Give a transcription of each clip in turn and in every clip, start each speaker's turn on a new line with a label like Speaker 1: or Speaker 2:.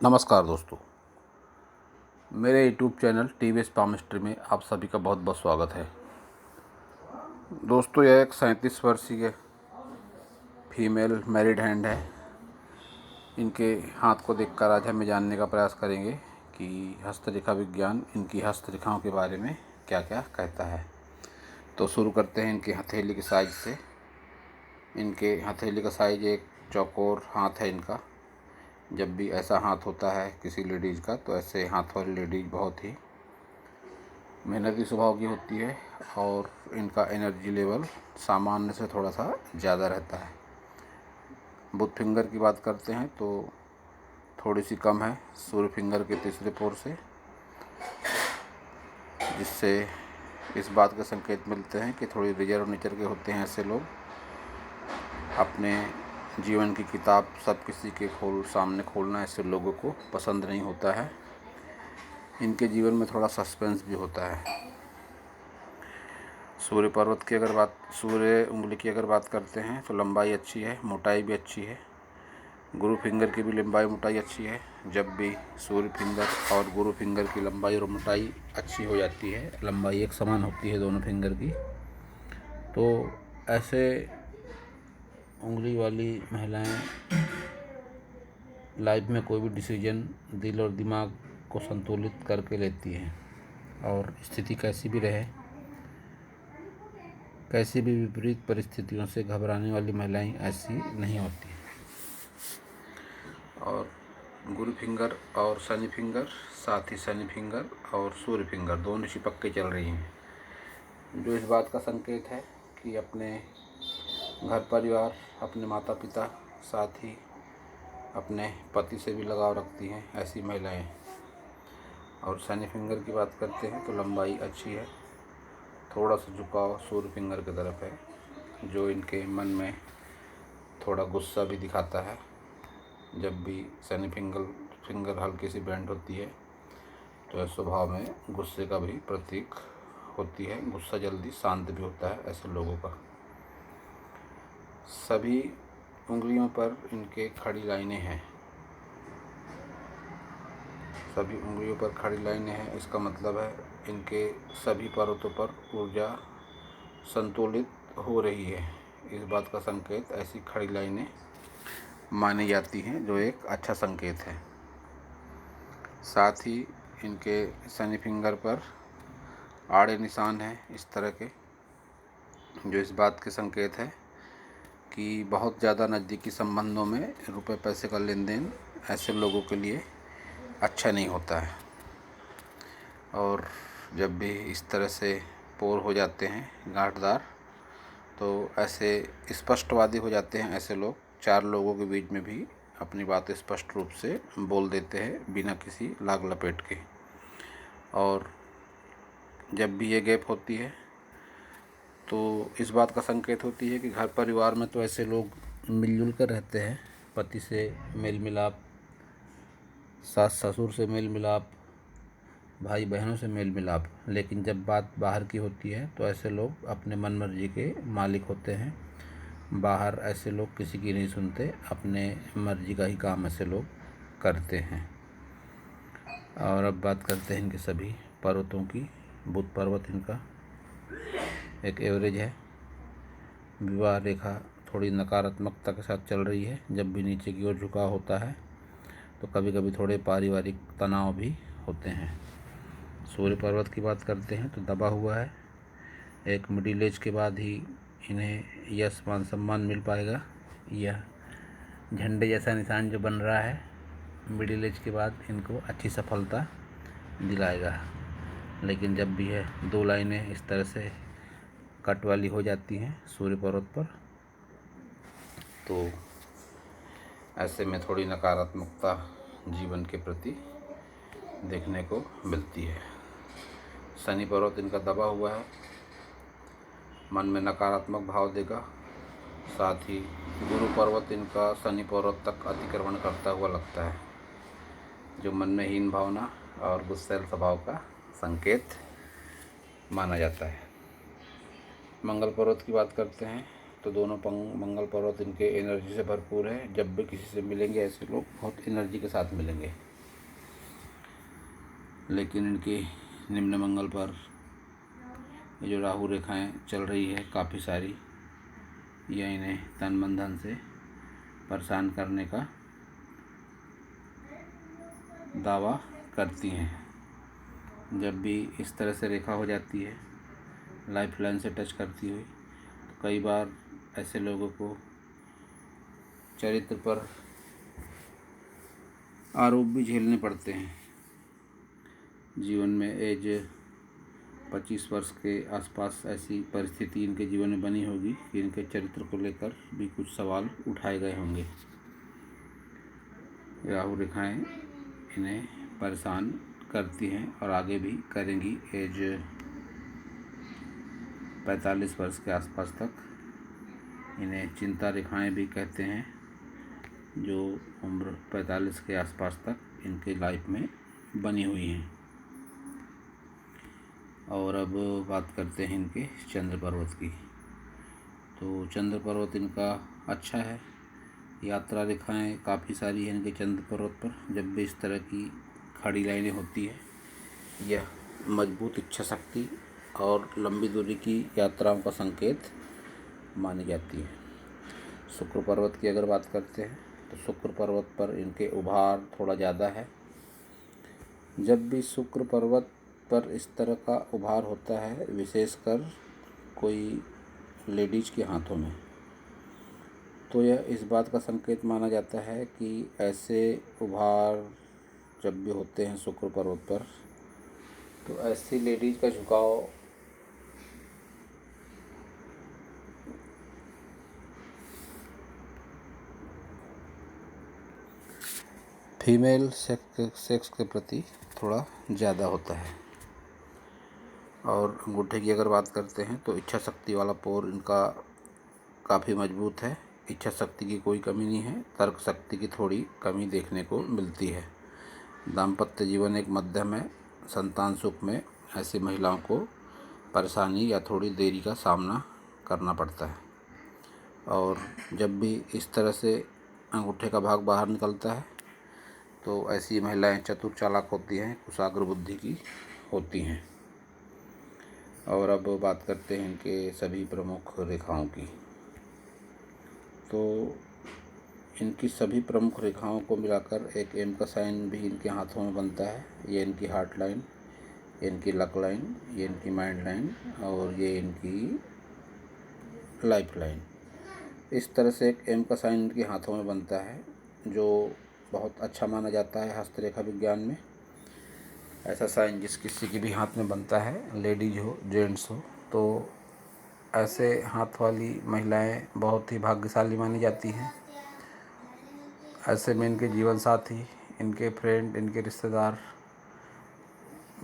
Speaker 1: नमस्कार दोस्तों, मेरे यूट्यूब चैनल टीवीएस पामिस्ट्री में आप सभी का बहुत बहुत स्वागत है। दोस्तों, यह एक 37 वर्षीय फीमेल मैरिड हैंड है। इनके हाथ को देखकर आज हम जानने का प्रयास करेंगे कि हस्तरेखा विज्ञान इनकी हस्तरेखाओं के बारे में क्या क्या कहता है। तो शुरू करते हैं इनके हथेली के साइज से। इनके हथेली का साइज एक चौकोर हाथ है इनका। जब भी ऐसा हाथ होता है किसी लेडीज़ का, तो ऐसे हाथ वाली लेडीज़ बहुत ही मेहनती स्वभाव की होती है और इनका एनर्जी लेवल सामान्य से थोड़ा सा ज़्यादा रहता है। बुध फिंगर की बात करते हैं तो थोड़ी सी कम है सूर्य फिंगर के तीसरे पोर से, जिससे इस बात के संकेत मिलते हैं कि थोड़ी रिजर्व नेचर के होते हैं ऐसे लोग। अपने जीवन की किताब सब किसी के सामने खोलना ऐसे लोगों को पसंद नहीं होता है। इनके जीवन में थोड़ा सस्पेंस भी होता है। सूर्य उंगली की अगर बात करते हैं तो लंबाई अच्छी है, मोटाई भी अच्छी है। गुरु फिंगर की भी लंबाई मोटाई अच्छी है। जब भी सूर्य फिंगर और गुरु फिंगर की लंबाई और मोटाई अच्छी हो जाती है, लंबाई एक समान होती है दोनों फिंगर की, तो ऐसे उंगली वाली महिलाएं लाइफ में कोई भी डिसीजन दिल और दिमाग को संतुलित करके लेती हैं, और स्थिति कैसी भी रहे, कैसी भी विपरीत परिस्थितियों से घबराने वाली महिलाएं ऐसी नहीं होती। और गुरु फिंगर और शनि फिंगर, साथ ही शनि फिंगर और सूर्य फिंगर दोनों चिपक के चल रही हैं, जो इस बात का संकेत है कि अपने घर परिवार, अपने माता पिता, साथ ही अपने पति से भी लगाव रखती हैं ऐसी महिलाएं। और शनि फिंगर की बात करते हैं तो लंबाई अच्छी है, थोड़ा सा झुकाव सूर्य फिंगर की तरफ है, जो इनके मन में थोड़ा गुस्सा भी दिखाता है। जब भी शनि फिंगर हल्की सी बेंड होती है तो स्वभाव में गुस्से का भी प्रतीक होती है। गुस्सा जल्दी शांत भी होता है ऐसे लोगों का। सभी उंगलियों पर इनके खड़ी लाइनें हैं। सभी उंगलियों पर खड़ी लाइनें हैं, इसका मतलब है इनके सभी पर्वतों पर ऊर्जा संतुलित हो रही है। इस बात का संकेत ऐसी खड़ी लाइनें मानी जाती हैं, जो एक अच्छा संकेत है। साथ ही इनके शनि फिंगर पर आड़े निशान हैं इस तरह के, जो इस बात के संकेत है कि बहुत ज़्यादा नज़दीकी संबंधों में रुपए पैसे का लेन देन ऐसे लोगों के लिए अच्छा नहीं होता है। और जब भी इस तरह से पोर हो जाते हैं गांठदार, तो ऐसे स्पष्टवादी हो जाते हैं ऐसे लोग। चार लोगों के बीच में भी अपनी बात स्पष्ट रूप से बोल देते हैं बिना किसी लाग लपेट के। और जब भी ये गैप होती है तो इस बात का संकेत होती है कि घर परिवार में तो ऐसे लोग मिलजुल कर रहते हैं। पति से मेल मिलाप, सास ससुर से मेल मिलाप, भाई बहनों से मेल मिलाप, लेकिन जब बात बाहर की होती है तो ऐसे लोग अपने मन मर्जी के मालिक होते हैं। बाहर ऐसे लोग किसी की नहीं सुनते, अपने मर्जी का ही काम ऐसे लोग करते हैं। और अब बात करते हैं इनके सभी पर्वतों की। बुध पर्वत इनका एक एवरेज है। विवाह रेखा थोड़ी नकारात्मकता के साथ चल रही है। जब भी नीचे की ओर झुकाव होता है तो कभी कभी थोड़े पारिवारिक तनाव भी होते हैं। सूर्य पर्वत की बात करते हैं तो दबा हुआ है। एक मिडिल एज के बाद ही इन्हें यश मान सम्मान मिल पाएगा। यह झंडे जैसा निशान जो बन रहा है मिडिल एज के बाद इनको अच्छी सफलता दिलाएगा। लेकिन जब भी है दो लाइनें इस तरह से कट वाली हो जाती हैं सूर्य पर्वत पर, तो ऐसे में थोड़ी नकारात्मकता जीवन के प्रति देखने को मिलती है। शनि पर्वत इनका दबा हुआ है, मन में नकारात्मक भाव देगा। साथ ही गुरु पर्वत इनका शनि पर्वत तक अतिक्रमण करता हुआ लगता है, जो मन में हीन भावना और गुस्सैल स्वभाव का संकेत माना जाता है। मंगल पर्वत की बात करते हैं तो दोनों मंगल पर्वत इनके एनर्जी से भरपूर है। जब भी किसी से मिलेंगे ऐसे लोग बहुत एनर्जी के साथ मिलेंगे। लेकिन इनके निम्न मंगल पर ये जो राहु रेखाएं चल रही है काफ़ी सारी, यह इन्हें तन मन धन से परेशान करने का दावा करती हैं। जब भी इस तरह से रेखा हो जाती है लाइफ लाइन से टच करती हुई, तो कई बार ऐसे लोगों को चरित्र पर आरोप भी झेलने पड़ते हैं। जीवन में एज 25 वर्ष के आसपास ऐसी परिस्थिति इनके जीवन में बनी होगी कि इनके चरित्र को लेकर भी कुछ सवाल उठाए गए होंगे। राहु रेखाएं इन्हें परेशान करती हैं और आगे भी करेंगी एज 45 वर्ष के आसपास तक। इन्हें चिंता रेखाएं भी कहते हैं, जो उम्र 45 के आसपास तक इनके लाइफ में बनी हुई हैं। और अब बात करते हैं इनके चंद्र पर्वत की। तो चंद्र पर्वत इनका अच्छा है, यात्रा रेखाएं काफ़ी सारी हैं इनके चंद्र पर्वत पर। जब भी इस तरह की खड़ी लाइनें होती है, यह मजबूत इच्छा शक्ति और लंबी दूरी की यात्राओं का संकेत मानी जाती है। शुक्र पर्वत की अगर बात करते हैं तो शुक्र पर्वत पर इनके उभार थोड़ा ज़्यादा है। जब भी शुक्र पर्वत पर इस तरह का उभार होता है, विशेषकर कोई लेडीज के हाथों में, तो यह इस बात का संकेत माना जाता है कि ऐसे उभार जब भी होते हैं शुक्र पर्वत पर, तो ऐसी लेडीज का झुकाव फीमेल सेक्स के प्रति थोड़ा ज़्यादा होता है। और अंगूठे की अगर बात करते हैं तो इच्छा शक्ति वाला पोर इनका काफ़ी मजबूत है। इच्छा शक्ति की कोई कमी नहीं है, तर्क शक्ति की थोड़ी कमी देखने को मिलती है। दाम्पत्य जीवन एक मध्यम है। संतान सुख में ऐसी महिलाओं को परेशानी या थोड़ी देरी का सामना करना पड़ता है। और जब भी इस तरह से अंगूठे का भाग बाहर निकलता है, तो ऐसी महिलाएं चतुर चालाक होती हैं, कुशाग्र बुद्धि की होती हैं। और अब बात करते हैं इनके सभी प्रमुख रेखाओं की। तो इनकी सभी प्रमुख रेखाओं को मिलाकर एक एम का साइन भी इनके हाथों में बनता है। ये इनकी हार्ट लाइन, ये इनकी लक लाइन, ये इनकी माइंड लाइन और ये इनकी लाइफ लाइन। इस तरह से एक एम का साइन इनके हाथों में बनता है, जो बहुत अच्छा माना जाता है हस्तरेखा विज्ञान में। ऐसा साइन जिस किसी के भी हाथ में बनता है, लेडीज हो जेंट्स हो, तो ऐसे हाथ वाली महिलाएं बहुत ही भाग्यशाली मानी जाती हैं। ऐसे में इनके जीवन साथी, इनके फ्रेंड, इनके रिश्तेदार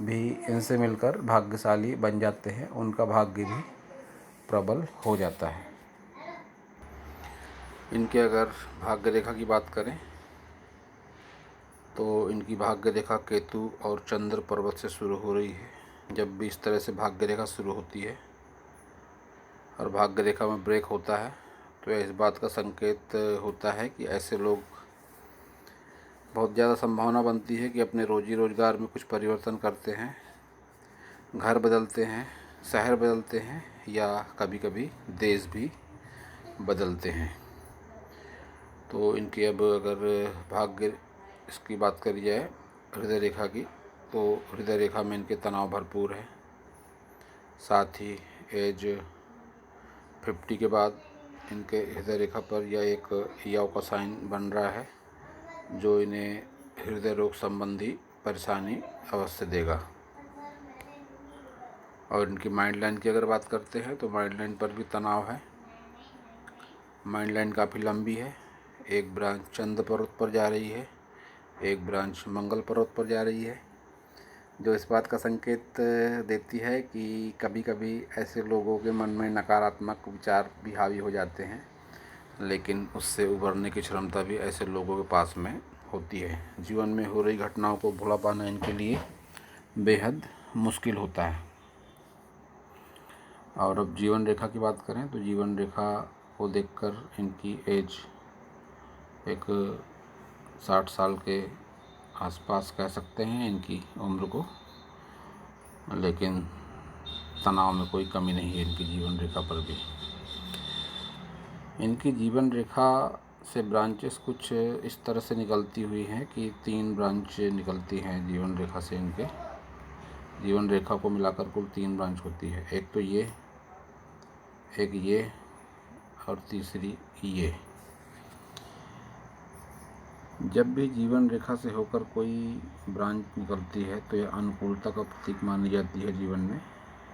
Speaker 1: भी इनसे मिलकर भाग्यशाली बन जाते हैं। उनका भाग्य भी प्रबल हो जाता है। इनके अगर भाग्य रेखा की बात करें तो इनकी भाग्य रेखा केतु और चंद्र पर्वत से शुरू हो रही है। जब भी इस तरह से भाग्य रेखा शुरू होती है और भाग्य रेखा में ब्रेक होता है, तो इस बात का संकेत होता है कि ऐसे लोग बहुत ज़्यादा संभावना बनती है कि अपने रोजी रोजगार में कुछ परिवर्तन करते हैं, घर बदलते हैं, शहर बदलते हैं या कभी कभी देश भी बदलते हैं। तो इनकी अब अगर भाग्य इसकी बात करी जाए हृदय रेखा की, तो हृदय रेखा में इनके तनाव भरपूर है। साथ ही एज 50 के बाद इनके हृदय रेखा पर यह एक याव का साइन बन रहा है, जो इन्हें हृदय रोग संबंधी परेशानी अवश्य देगा। और इनकी माइंड लाइन की अगर बात करते हैं तो माइंड लाइन पर भी तनाव है। माइंड लाइन काफ़ी लंबी है। एक ब्रांच चंद्र पर्वत पर जा रही है, एक ब्रांच मंगल पर्वत पर जा रही है, जो इस बात का संकेत देती है कि कभी कभी ऐसे लोगों के मन में नकारात्मक विचार भी हावी हो जाते हैं, लेकिन उससे उभरने की क्षमता भी ऐसे लोगों के पास में होती है। जीवन में हो रही घटनाओं को भुला पाना इनके लिए बेहद मुश्किल होता है। और अब जीवन रेखा की बात करें तो जीवन रेखा को देखकर इनकी एज एक 60 साल के आसपास कह सकते हैं इनकी उम्र को, लेकिन तनाव में कोई कमी नहीं है इनकी जीवन रेखा पर भी। इनकी जीवन रेखा से ब्रांचेस कुछ इस तरह से निकलती हुई हैं कि 3 ब्रांच निकलती हैं जीवन रेखा से। इनके जीवन रेखा को मिलाकर कुल 3 ब्रांच होती है। एक तो ये, एक ये और तीसरी ये। जब भी जीवन रेखा से होकर कोई ब्रांच निकलती है तो यह अनुकूलता का प्रतीक मानी जाती है जीवन में।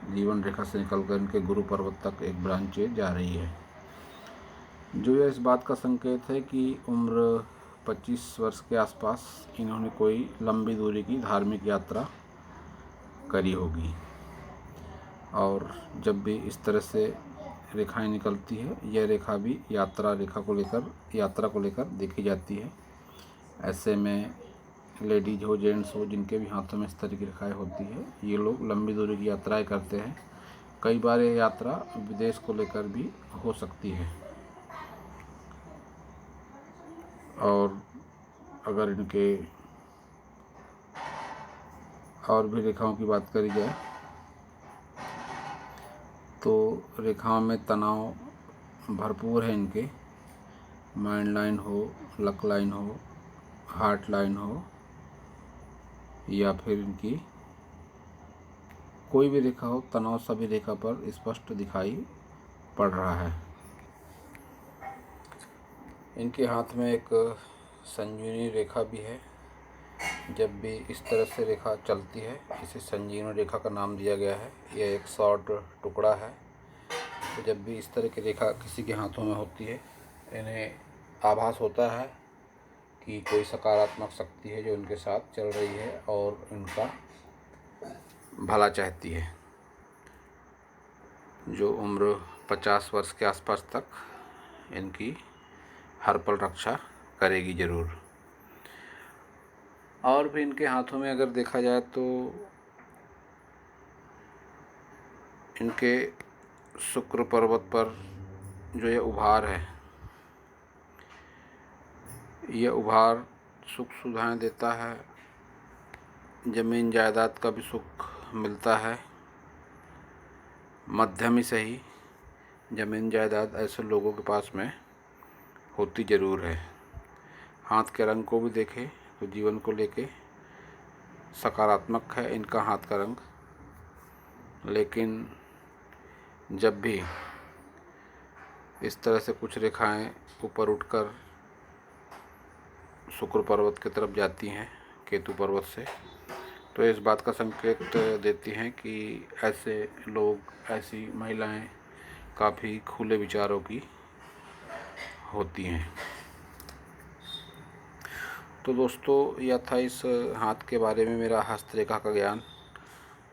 Speaker 1: जीवन रेखा से निकलकर इनके गुरु पर्वत तक एक ब्रांच जा रही है, जो यह इस बात का संकेत है कि उम्र 25 वर्ष के आसपास इन्होंने कोई लंबी दूरी की धार्मिक यात्रा करी होगी। और जब भी इस तरह से रेखाएं निकलती है, यह रेखा भी यात्रा को लेकर देखी जाती है। ऐसे में लेडीज हो, जेंट्स हो, जिनके भी हाथों में इस तरह की रेखाएं होती है, ये लोग लंबी दूरी की यात्राएं करते हैं। कई बार यह यात्रा विदेश को लेकर भी हो सकती है। और अगर इनके और भी रेखाओं की बात करी जाए तो रेखाओं में तनाव भरपूर है इनके। माइंड लाइन हो, लक लाइन हो, हार्ट लाइन हो, या फिर इनकी कोई भी रेखा हो, तनाव सभी रेखा पर स्पष्ट दिखाई पड़ रहा है। इनके हाथ में एक संजीवनी रेखा भी है। जब भी इस तरह से रेखा चलती है, इसे संजीवनी रेखा का नाम दिया गया है। यह एक शॉर्ट टुकड़ा है। तो जब भी इस तरह की रेखा किसी के हाथों में होती है, इन्हें आभास होता है कि कोई सकारात्मक शक्ति है जो इनके साथ चल रही है और इनका भला चाहती है, जो उम्र 50 वर्ष के आसपास तक इनकी हर पल रक्षा करेगी ज़रूर। और भी इनके हाथों में अगर देखा जाए तो इनके शुक्र पर्वत पर जो ये उभार है, यह उभार सुख सुविधाएं देता है। ज़मीन जायदाद का भी सुख मिलता है, मध्यम ही सही। ज़मीन जायदाद ऐसे लोगों के पास में होती ज़रूर है। हाथ के रंग को भी देखें तो जीवन को लेके सकारात्मक है इनका हाथ का रंग। लेकिन जब भी इस तरह से कुछ रेखाएं ऊपर उठकर शुक्र पर्वत की तरफ जाती हैं केतु पर्वत से, तो इस बात का संकेत देती हैं कि ऐसे लोग, ऐसी महिलाएं काफ़ी खुले विचारों की होती हैं। तो दोस्तों, यह था इस हाथ के बारे में मेरा हस्तरेखा का ज्ञान।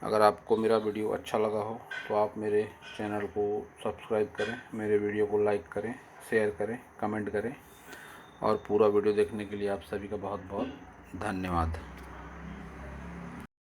Speaker 1: अगर आपको मेरा वीडियो अच्छा लगा हो तो आप मेरे चैनल को सब्सक्राइब करें, मेरे वीडियो को लाइक करें, शेयर करें, कमेंट करें। और पूरा वीडियो देखने के लिए आप सभी का बहुत बहुत धन्यवाद।